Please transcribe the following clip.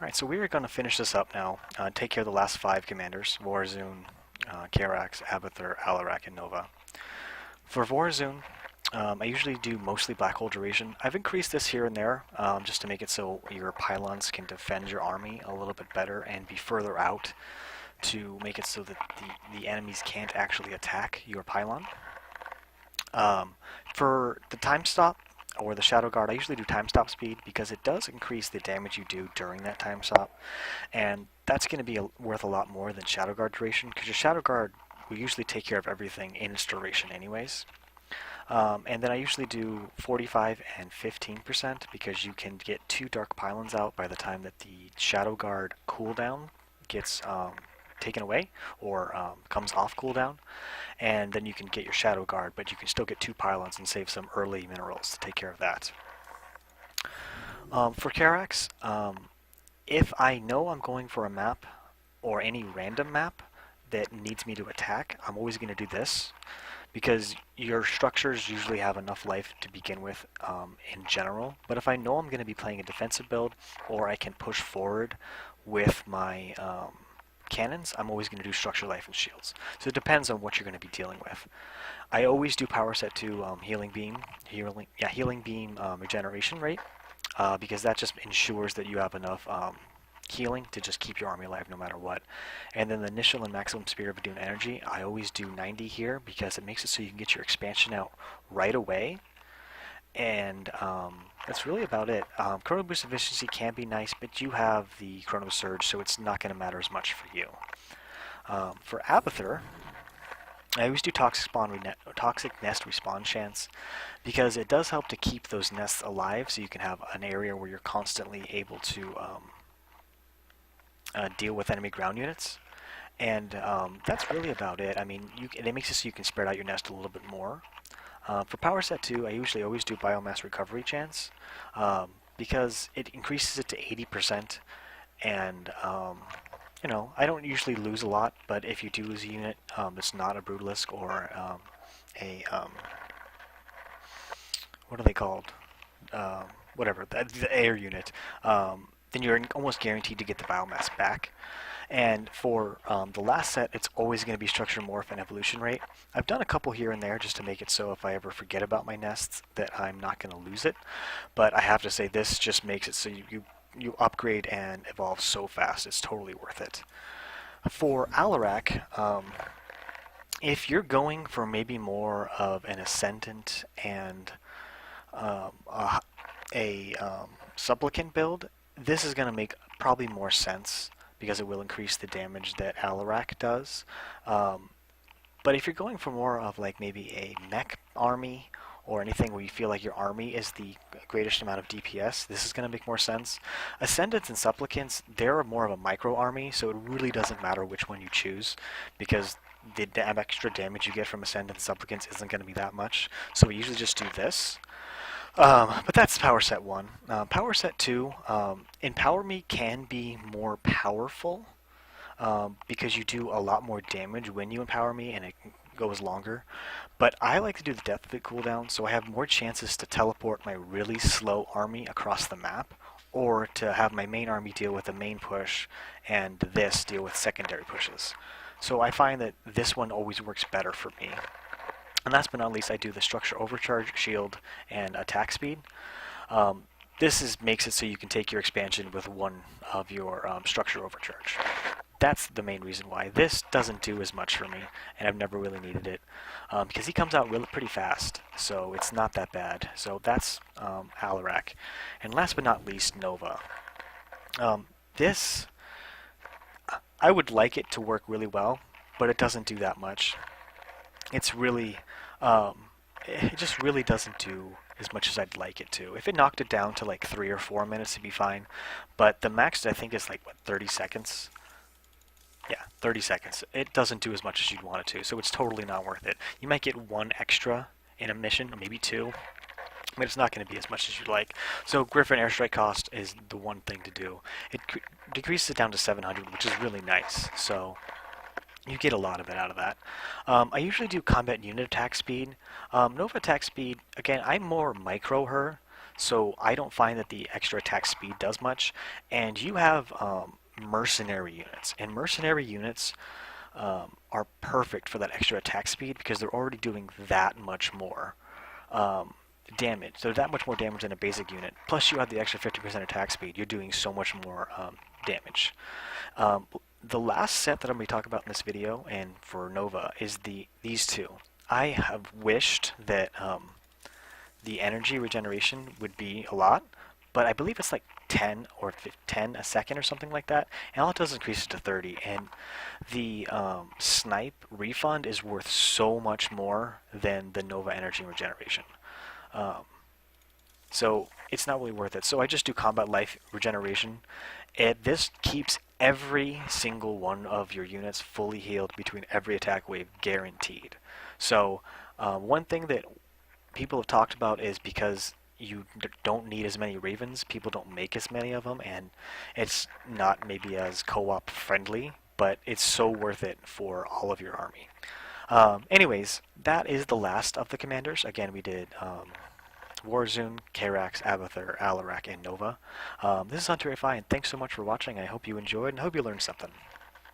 Alright, so we are going to finish this up now, take care of the last 5 commanders, Vorazun, Karax, Abathur, Alarak, and Nova. For Vorazun, I usually do mostly black hole duration. I've increased this here and there, just to make it so your pylons can defend your army a little bit better and be further out to make it so that the enemies can't actually attack your pylon. For the time stop, or the Shadow Guard, I usually do time stop speed because it does increase the damage you do during that time stop, and that's going to be worth a lot more than Shadow Guard duration, because your Shadow Guard will usually take care of everything in its duration anyways. And then I usually do 45 and 15% because you can get 2 Dark Pylons out by the time that the Shadow Guard cooldown gets taken away or comes off cooldown, and then you can get your Shadow Guard, but you can still get 2 pylons and save some early minerals to take care of that. For Karax, if I know I'm going for a map or any random map that needs me to attack, I'm always going to do this, because your structures usually have enough life to begin with in general. But if I know I'm going to be playing a defensive build, or I can push forward with my cannons, I'm always going to do structure, life, and shields. So it depends on what you're going to be dealing with. I always do power set to healing beam regeneration rate, because that just ensures that you have enough healing to just keep your army alive no matter what. And then the initial and maximum Spirit of Doom energy, I always do 90 here because it makes it so you can get your expansion out right away. And that's really about it. Chrono Boost efficiency can be nice, but you have the Chrono Surge, so it's not going to matter as much for you. For Abathur, I always do Toxic Nest Respawn chance, because it does help to keep those nests alive, so you can have an area where you're constantly able to deal with enemy ground units. And that's really about it. I mean, it makes it so you can spread out your nest a little bit more. For power set 2, I usually always do biomass recovery chance, because it increases it to 80%, and you know, I don't usually lose a lot, but if you do lose a unit, it's not a Brutalisk or what are they called? Whatever, the air unit, then you're almost guaranteed to get the biomass back. And for the last set, it's always going to be Structure, Morph, and Evolution Rate. I've done a couple here and there just to make it so if I ever forget about my nests that I'm not going to lose it. But I have to say, this just makes it so you upgrade and evolve so fast. It's totally worth it. For Alarak, if you're going for maybe more of an Ascendant and a Supplicant build, this is going to make probably more sense, because it will increase the damage that Alarak does. But if you're going for more of like maybe a mech army, or anything where you feel like your army is the greatest amount of DPS, this is going to make more sense. Ascendants and Supplicants, they're more of a micro army, so it really doesn't matter which one you choose, because the extra damage you get from Ascendants and Supplicants isn't going to be that much. So we usually just do this. But that's Power Set 1. Power Set 2, Empower Me can be more powerful, because you do a lot more damage when you Empower Me, and it goes longer. But I like to do the Death of It cooldown, so I have more chances to teleport my really slow army across the map, or to have my main army deal with the main push, and this deal with secondary pushes. So I find that this one always works better for me. And last but not least, I do the Structure Overcharge, Shield, and Attack Speed. This makes it so you can take your expansion with one of your Structure Overcharge. That's the main reason why. This doesn't do as much for me, and I've never really needed it, because he comes out pretty fast, so it's not that bad. So that's Alarak. And last but not least, Nova. This, I would like it to work really well, but it doesn't do that much. It's really, it just really doesn't do as much as I'd like it to. If it knocked it down to like 3 or 4 minutes, it'd be fine. But the max, I think, is like, what, 30 seconds? Yeah, 30 seconds. It doesn't do as much as you'd want it to, so it's totally not worth it. You might get 1 extra in a mission, or maybe 2, but it's not going to be as much as you'd like. So Griffin Airstrike cost is the one thing to do. It decreases it down to 700, which is really nice. So you get a lot of it out of that. I usually do combat unit attack speed. Nova attack speed, again, I more micro her, so I don't find that the extra attack speed does much. And you have mercenary units, and mercenary units are perfect for that extra attack speed because they're already doing that much more um, damage. So that much more damage than a basic unit. Plus you have the extra 50% attack speed. You're doing so much more damage. Um, the last set that I'm going to talk about in this video, and for Nova, is these two. I have wished that the energy regeneration would be a lot, but I believe it's like 10 or 10 a second or something like that, and all it does is increase it to 30, and the snipe refund is worth so much more than the Nova energy regeneration. Um, so it's not really worth it. So I just do combat life regeneration. This keeps every single one of your units fully healed between every attack wave, guaranteed. So one thing that people have talked about is because you don't need as many ravens, people don't make as many of them, and it's not maybe as co-op friendly, but it's so worth it for all of your army. Anyways, that is the last of the commanders. Again, we did Vorazun, Karax, Abathur, Alarak, and Nova. This is Hunter FI, and thanks so much for watching. I hope you enjoyed, and I hope you learned something.